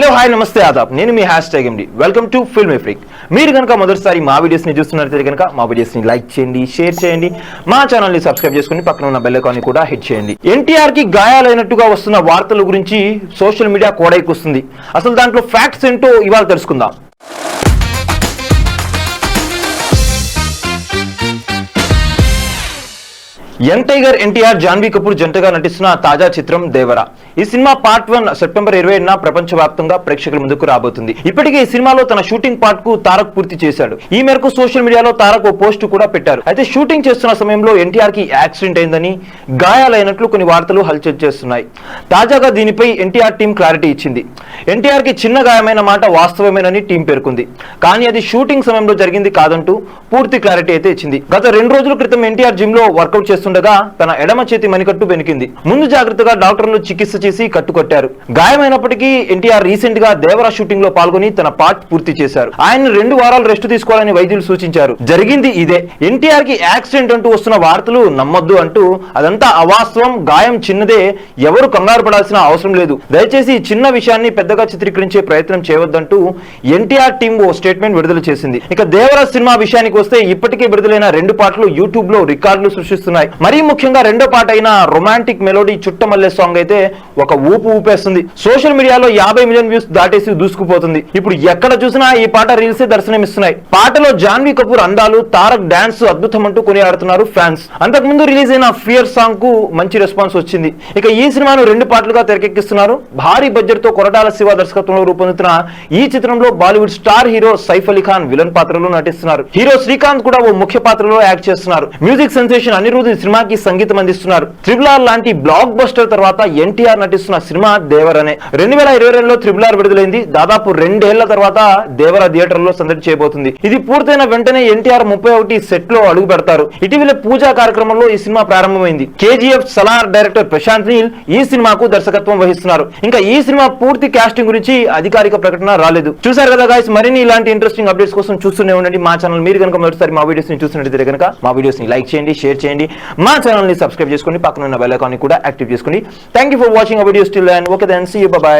Hello hi నమస్తే ఆదాబ్ నేను మీ #MD welcome to film freak. మీరు కనుక మొదటిసారి మా వీడియోస్ని చూస్తున్నట్లయితే కనుక మా వీడియోస్ని లైక్ చేయండి, షేర్ చేయండి, మా ఛానల్ని సబ్స్క్రైబ్ చేసుకుని పక్కన ఉన్న బెల్ ఐకాన్ని కూడా హిట్ చేయండి. ఎన్టీఆర్ కి గాయాలైనట్టుగా వస్తున్న వార్తల గురించి సోషల్ మీడియా కోడైకొస్తుంది. అసలు దాంట్లో ఫ్యాక్ట్స్ ఏంటో ఇవాళ తెలుసుకుందాం. యంగ్ టైగర్ ఎన్టీఆర్, జాన్వీ కపూర్ జంటగా నటిస్తున్న తాజా చిత్రం దేవర. ఈ సినిమా పార్ట్ 1 సెప్టెంబర్ 20న ప్రపంచవ్యాప్తంగా ప్రేక్షకుల ముందుకు రాబోతుంది. ఇప్పటికే ఈ సినిమాలో తన షూటింగ్ పార్ట్ కు తారక్ పూర్తి చేశాడు. ఈ మేరకు సోషల్ మీడియాలో తారక్ ఓ పోస్ట్ కూడా పెట్టారు. అయితే షూటింగ్ చేస్తున్న సమయంలో ఎన్టీఆర్ కి యాక్సిడెంట్ అయిందని, గాయాలైనట్లు కొన్ని వార్తలు హల్చల్ చేస్తున్నాయి. తాజాగా దీనిపై ఎన్టీఆర్ టీం క్లారిటీ ఇచ్చింది. ఎన్టీఆర్ కి చిన్న గాయమైన మాట వాస్తవమేనని టీం పేర్కొంది. కానీ అది షూటింగ్ సమయంలో జరిగింది కాదంటూ పూర్తి క్లారిటీ అయితే ఇచ్చింది. గత 2 రోజుల క్రితం ఎన్టీఆర్ జిమ్ లో వర్కౌట్ చేస్తుండగా తన ఎడమ చేతి మణికట్టు వెనికింది. ముందు జాగ్రత్తగా డాక్టర్లు చికిత్స చేసి కట్టుకొట్టారు. గాయమైనప్పటికీ ఎన్టీఆర్ రీసెంట్ గా దేవరా షూటింగ్ లో పాల్గొని తన పార్ట్ పూర్తి చేశారు. ఆయన 2 వారాలు రెస్ట్ తీసుకోవాలని వైద్యులు సూచించారు. జరిగింది ఇదే. ఎన్టీఆర్ కి యాక్సిడెంట్ అంటూ వస్తున్న వార్తలు నమ్మొద్దు అంటూ అదంతా అవాస్తవం, గాయం చిన్నదే, ఎవరు కంగారు పడాల్సిన అవసరం లేదు, దయచేసి చిన్న విషయాన్ని పెద్దగా చిత్రీకరించే ప్రయత్నం చేయవద్దంటూ ఎన్టీఆర్ టీం ఓ స్టేట్మెంట్ విడుదల చేసింది. ఇక దేవరా సినిమా విషయానికి వస్తే ఇప్పటికే విడుదలైన 2 పాటలు యూట్యూబ్ లో రికార్డులు సృష్టిస్తున్నాయి. మరీ ముఖ్యంగా రెండో పాట అయిన రొమాంటిక్ మెలోడీ చుట్టమల్లె సాంగ్ అయితే ఒక ఊపు ఊపేస్తుంది. సోషల్ మీడియాలో 50 మిలియన్ వ్యూస్ దాటేసి దూసుకుపోతుంది. ఇప్పుడు ఎక్కడ చూసినా ఈ పాట రీల్స్ దర్శనమిస్తున్నాయి. పాటలో జాన్వీ కపూర్ అందాలు, తారక్ డాన్స్ అద్భుతం అంటూ కొనియాడుతున్నారు ఫ్యాన్స్. అంతకుముందు రిలీజ్ అయిన ఫియర్ సాంగ్ కు మంచి రెస్పాన్స్ వచ్చింది. ఇక ఈ సినిమాను 2 పాటలుగా తెరకెక్కిస్తున్నారు. భారీ బడ్జెట్ తో కొరటాల శివ దర్శకత్వంలో రూపొందుతున్న ఈ చిత్రంలో Bollywood star hero Saif Ali Khan villain పాత్రలో నటిస్తున్నారు. హీరో శ్రీకాంత్ కూడా ఓ ముఖ్య పాత్రలో యాక్ట్ చేస్తున్నారు. మ్యూజిక్ సెన్సేషన్ అనిరుద్ సినిమాకి సంగీతం అందిస్తున్నారు. త్రిబుల్ లాంటి బ్లాక్ బస్టర్ తర్వాత ఎన్టీఆర్ నటిస్తున్న సినిమా దేవరనే. 2022లో త్రిబుల్ విడుదలైంది. దాదాపు 2 ఏళ్ల తర్వాత దేవర థియేటర్ లో సందడి చేయబోతుంది. ఇది పూర్తయిన వెంటనే ఎన్టీఆర్ 31 సెట్ లో అడుగు పెడతారు. ఇటీవల పూజా కార్యక్రమంలో ఈ సినిమా ప్రారంభమైంది. KGF సలార్ డైరెక్టర్ ప్రశాంత్ నీల్ ఈ సినిమాకు దర్శకత్వం వహిస్తున్నారు. ఇంకా ఈ సినిమా పూర్తి కాస్టింగ్ గురించి అధికారిక ప్రకటన రాలేదు. చూసారు కదా గైస్, మరిన్ని ఇలాంటి ఇంట్రెస్టింగ్ అప్డేట్స్ కోసం చూస్తూనే ఉండండి మా ఛానల్. మీరు కనుక మొదటిసారి మా వీడియోస్ ని చూస్తున్నట్లయితే కనుక మా వీడియోస్ ని లైక్ చేయండి, షేర్ చేయండి, మా ఛానల్ ని సబ్స్క్రైబ్ చేసుకోండి, పక్కన ఉన్న బెల్ ఐకాన్ ని కూడా యాక్టివ్ చేసుకోండి. Thank you for watching our videos till then. Okay then, see you, bye by.